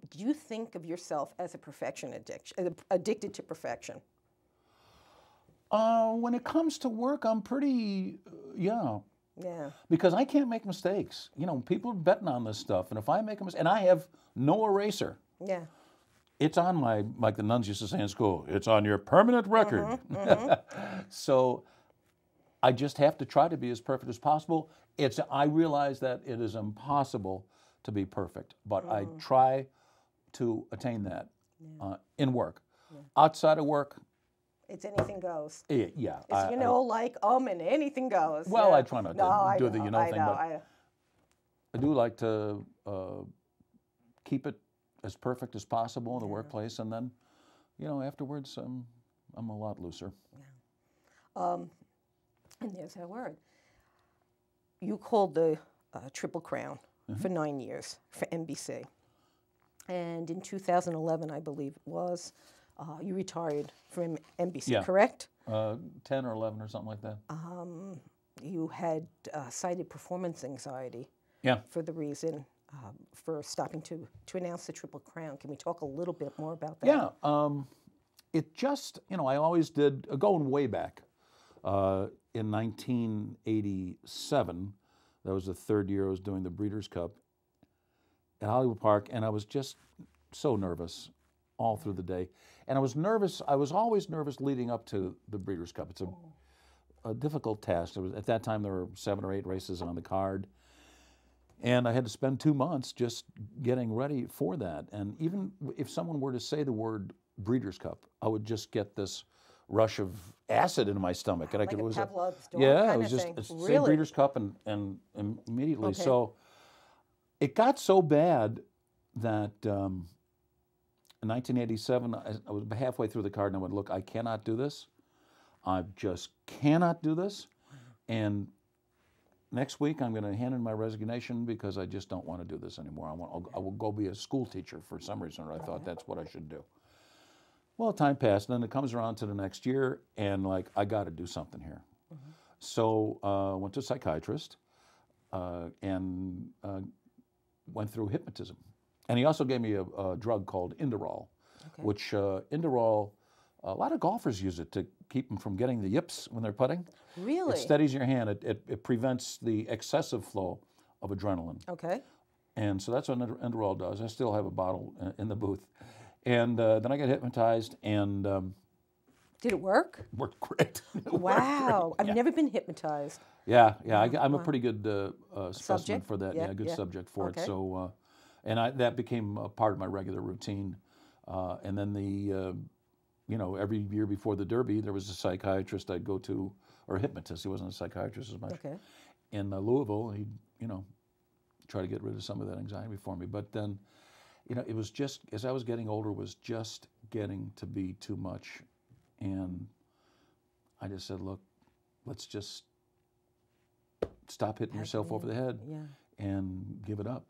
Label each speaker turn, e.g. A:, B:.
A: Do you think of yourself as a addicted to perfection?
B: When it comes to work, I'm pretty, yeah.
A: Yeah.
B: Because I can't make mistakes. You know, people are betting on this stuff, and if I make a mistake, and I have no eraser.
A: Yeah.
B: It's on my, like the nuns used to say in school, it's on your permanent record. So I just have to try to be as perfect as possible. I realize that it is impossible to be perfect, but I try to attain that in work. Outside of work,
A: it's anything goes.
B: Yeah.
A: It's, and anything goes.
B: Well,
A: yeah.
B: I try not to do the thing, but I do like to keep it as perfect as possible in the workplace, and then, afterwards, I'm a lot looser.
A: Yeah. And there's that word. You called the Triple Crown for 9 years for NBC. And in 2011, I believe it was, you retired from NBC, correct?
B: 10 or 11 or something like that.
A: You had cited performance anxiety for the reason for stopping to announce the Triple Crown. Can we talk a little bit more about that?
B: Yeah. It just, I always did, going way back, in 1987, that was the third year I was doing the Breeders' Cup at Hollywood Park, and I was just so nervous all through the day. And I was always nervous leading up to the Breeders' Cup. It's a difficult task. At that time, there were 7 or 8 races on the card. And I had to spend 2 months just getting ready for that. And even if someone were to say the word Breeders' Cup, I would just get this rush of acid into my stomach. And
A: like it was Pavlov's dog
B: it
A: kind
B: was
A: of
B: just
A: thing.
B: say Breeders' Cup and immediately. Okay. So it got so bad that in 1987, I was halfway through the card and I went, look, I cannot do this. I just cannot do this. And next week, I'm going to hand in my resignation because I just don't want to do this anymore. I will go be a school teacher for some reason, or I thought that's what I should do. Well, time passed, and then it comes around to the next year, and I got to do something here. So I went to a psychiatrist and went through hypnotism. And he also gave me a drug called Inderol, which Inderol, a lot of golfers use it to keep them from getting the yips when they're putting.
A: Really?
B: It steadies your hand. It prevents the excessive flow of adrenaline.
A: Okay.
B: And so that's what Inderol does. I still have a bottle in the booth. And then I got hypnotized, and
A: did it work?
B: Worked great.
A: Wow. I've never been hypnotized.
B: Yeah. I'm a pretty good specimen for that.
A: Yeah,
B: good subject for it. So, and that became a part of my regular routine. And then every year before the Derby, there was a psychiatrist I'd go to, or a hypnotist. He wasn't a psychiatrist as much. Okay. In Louisville, he'd, try to get rid of some of that anxiety for me. But then, it was just, as I was getting older, it was just getting to be too much. And I just said, look, let's just stop hitting yourself over the head and give it up.